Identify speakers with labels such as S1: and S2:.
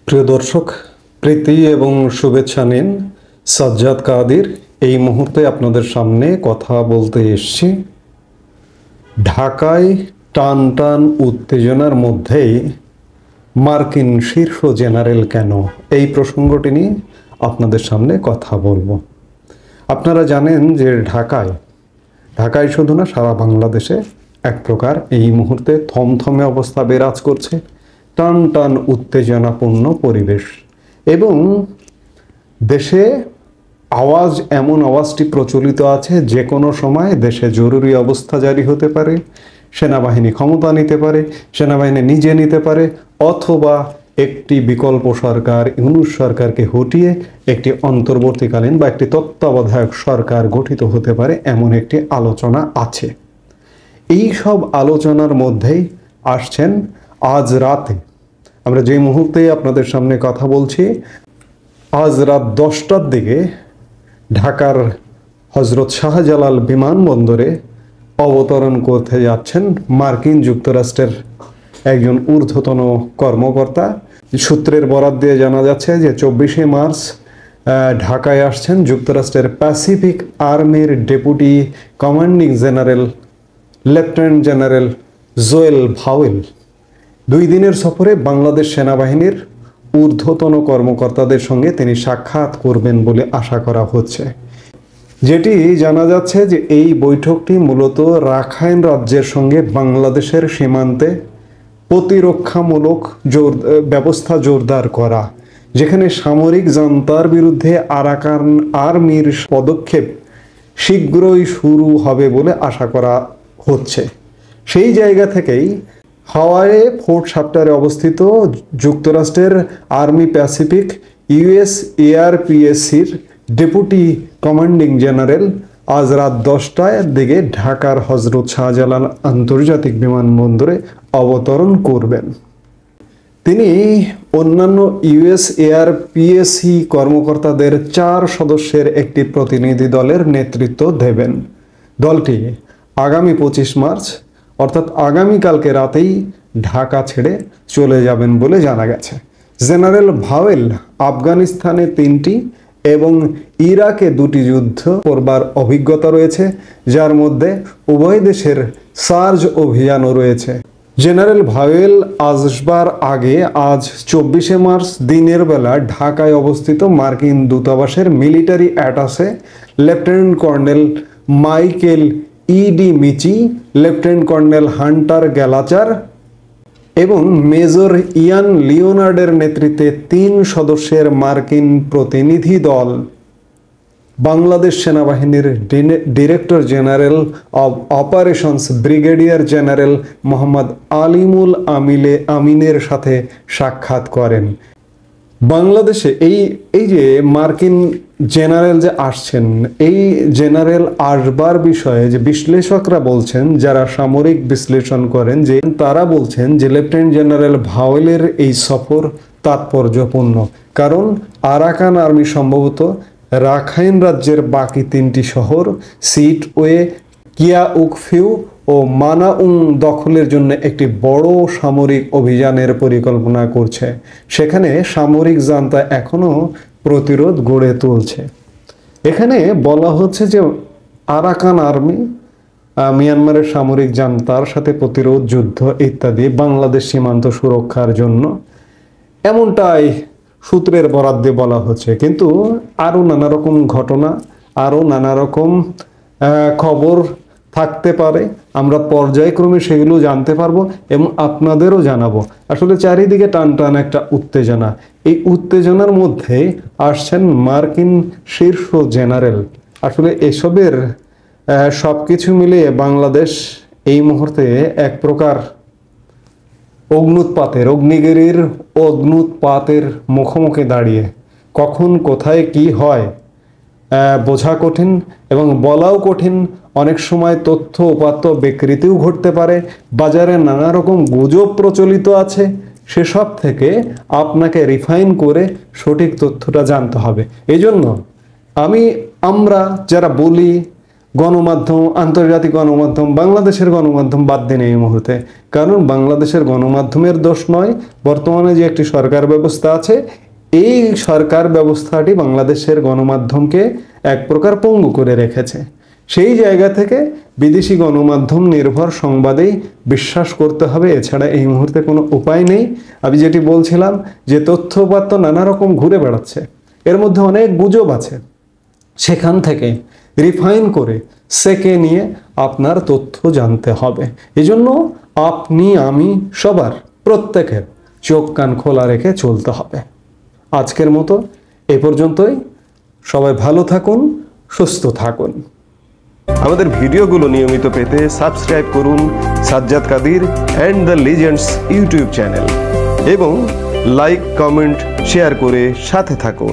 S1: প্রিয় দর্শক, প্রীতি এবং শুভেচ্ছা নিন। সাজ্জাদ কাদির এই মুহূর্তে আপনাদের সামনে কথা বলতে এসেছি। ঢাকায় টান টান উত্তেজনার মধ্যেই মার্কিন শীর্ষ জেনারেল কেন, এই প্রসঙ্গটি নিয়ে আপনাদের সামনে কথা বলবো। আপনারা জানেন যে ঢাকায় শুধু না, সারা বাংলাদেশে এক প্রকার এই মুহূর্তে থমথমে অবস্থা বিরাজ করছে। টান টান উত্তেজনাপূর্ণ পরিবেশ এবং দেশে এমন আওয়াজটি প্রচলিত আছে, যে কোনো সময় দেশে জরুরি অবস্থা জারি হতে পারে, সেনাবাহিনী ক্ষমতা নিতে পারে, সেনাবাহিনী নিজে নিতে পারে, অথবা একটি বিকল্প সরকার ইউনূস সরকারকে হটিয়ে একটি অন্তর্বর্তীকালীন বা একটি তত্ত্বাবধায়ক সরকার গঠিত হতে পারে, এমন একটি আলোচনা আছে। এই সব আলোচনার মধ্যেই আসছেন আজ রাতে, আমরা যে মুহূর্তে আপনাদের সামনে কথা বলছি, আজ রাত 10টার দিকে ঢাকার হজরত শাহজালাল বিমানবন্দরে অবতরণ করতে যাচ্ছেন মার্কিন যুক্তরাষ্ট্রের একজন ঊর্ধ্বতন কর্মকর্তা। সূত্রের বরাত দিয়ে জানা যাচ্ছে যে 24শে মার্চ ঢাকায় আসছেন যুক্তরাষ্ট্রের প্যাসিফিক আর্মির deputy commanding general lieutenant general Joel vowel. 2 দিনের সফরে বাংলাদেশ সেনাবাহিনীর ঊর্ধ্বতন কর্মকর্তাদের সঙ্গে তিনি সাক্ষাৎ করবেন বলে আশা করা হচ্ছে। যেটি জানা যাচ্ছে যে এই বৈঠকটি মূলত রাখাইন রাজ্যের সঙ্গে বাংলাদেশের সীমান্তে প্রতিরক্ষামূলক ব্যবস্থা জোরদার করা, যেখানে সামরিক জান্তার বিরুদ্ধে আরাকান আর্মির পদক্ষেপ শীঘ্রই শুরু হবে বলে আশা করা হচ্ছে। সেই জায়গা থেকেই হাওয়াইয়ে ফোর্ট সাপ্টারে অবস্থিত যুক্তরাষ্ট্রের আর্মি প্যাসিফিক ইউএস এআরপিএসির ডেপুটি কমান্ডিং জেনারেল আজ রাত 10টার দিকে ঢাকার হজরত শাহজালাল আন্তর্জাতিক বিমানবন্দরে অবতরণ করবেন। তিনি অন্যান্য ইউএস এআরপিএসি কর্মকর্তাদের 4 সদস্যের একটি প্রতিনিধি দলের নেতৃত্ব দেবেন। দলটি আগামী 25 মার্চ অর্থাৎ আগামীকালকে রাতেই ঢাকা ছেড়ে চলে যাবেন বলে জানা গেছে। জেনারেল ভাওয়েল আফগানিস্তানে 3টি এবং ইরাকে 2টি যুদ্ধ করবার অভিজ্ঞতা রয়েছে, যার মধ্যে উভয় দেশের সার্জ অভিযানও রয়েছে। জেনারেল ভাওয়েল আসবার আগে আজ 24শে মার্চ দিনের বেলা ঢাকায় অবস্থিত মার্কিন দূতাবাসের military attache lieutenant colonel Michael E D Michie, lieutenant colonel Hunter Gallacher এবং মেজর ইয়ান লিওনার্ডের নেতৃত্বে 3 সদস্যের মার্কিন প্রতিনিধি দল বাংলাদেশ সেনাবাহিনীর director general of operations brigadier general Mohammad আলিমুল আমিনের সাথে সাক্ষাৎ করেন। বাংলাদেশে এই যে মার্কিন জেনারেল যে আসছেন, এই জেনারেল আসবার বিষয়ে যে বিশ্লেষকরা বলছেন, যারা সামরিক বিশ্লেষণ করেন, যে তারা বলছেন যে লেফটেন্যান্ট জেনারেল ভাওয়েলের এই সফর তাৎপর্যপূর্ণ, কারণ আরাকান আর্মি সম্ভবত রাখাইন রাজ্যের বাকি 3টি শহর সিটওয়ে, কিয়াউকফিউ ও মানাউং দখলের জন্য একটি বড় সামরিক অভিযানের পরিকল্পনা করছে। সেখানে সামরিক জান্তা এখনও প্রতিরোধ গড়ে তুলছে। এখানে বলা হচ্ছে যে আরাকান আর্মি মিয়ানমারের সামরিক জান্তার সাথে প্রতিরোধ যুদ্ধ ইত্যাদি বাংলাদেশ সীমান্ত সুরক্ষার জন্য, এমনটাই সূত্রের বরাত দিয়ে বলা হচ্ছে। কিন্তু আরও নানা রকম ঘটনা, আরও নানা রকম খবর থাকতে পারে, আমরা পর্যায়ক্রমে সেগুলো জানতে পারবো এবং আপনাদেরও জানাবো। আসলে চারিদিকে টান টান একটা উত্তেজনা, এই উত্তেজনার মধ্যে আসছেন মার্কিন শীর্ষ জেনারেল। আসলে এসবের সব কিছু মিলিয়ে বাংলাদেশ এই মুহূর্তে এক প্রকার অগ্নুৎপাতের মুখোমুখি দাঁড়িয়ে। কখন কোথায় কি হয় বোঝা কঠিন এবং বলাও কঠিন। অনেক সময় তথ্য উপাত্ত বিকৃতিও ঘটতে পারে, বাজারে নানা রকম গুজব প্রচলিত আছে, সেসব থেকে আপনাকে রিফাইন করে সঠিক তথ্যটা জানতে হবে। এই জন্য আমরা যারা বলি, গণমাধ্যম, আন্তর্জাতিক গণমাধ্যম, বাংলাদেশের গণমাধ্যম বাদ দিন এই মুহূর্তে, কারণ বাংলাদেশের গণমাধ্যমের দোষ নয়। বর্তমানে যে একটি সরকার ব্যবস্থা আছে, এই সরকার ব্যবস্থাটি বাংলাদেশের গণমাধ্যমকে এক প্রকার পঙ্গু করে রেখেছে। সেই জায়গা থেকে বিদেশি গণমাধ্যম নির্ভর সংবাদেই বিশ্বাস করতে হবে, এছাড়া এই মুহূর্তে কোনো উপায় নেই। আমি যেটি বলছিলাম যে তথ্যপাত্র নানা রকম ঘুরে বেড়াচ্ছে, এর মধ্যে অনেক গুজব আছে, সেখান থেকে রিফাইন করে সেকে নিয়ে আপনার তথ্য জানতে হবে। এজন্য আপনি, আমি, সবার, প্রত্যেকের চোখ কান খোলা রেখে চলতে হবে। আজকের মতো এ পর্যন্তই। সবাই ভালো থাকুন, সুস্থ থাকুন।
S2: আমাদের ভিডিওগুলো নিয়মিত পেতে সাবস্ক্রাইব করুন Sajjad Kadir and the legends YouTube channel এবং লাইক, কমেন্ট, শেয়ার করে সাথে থাকুন।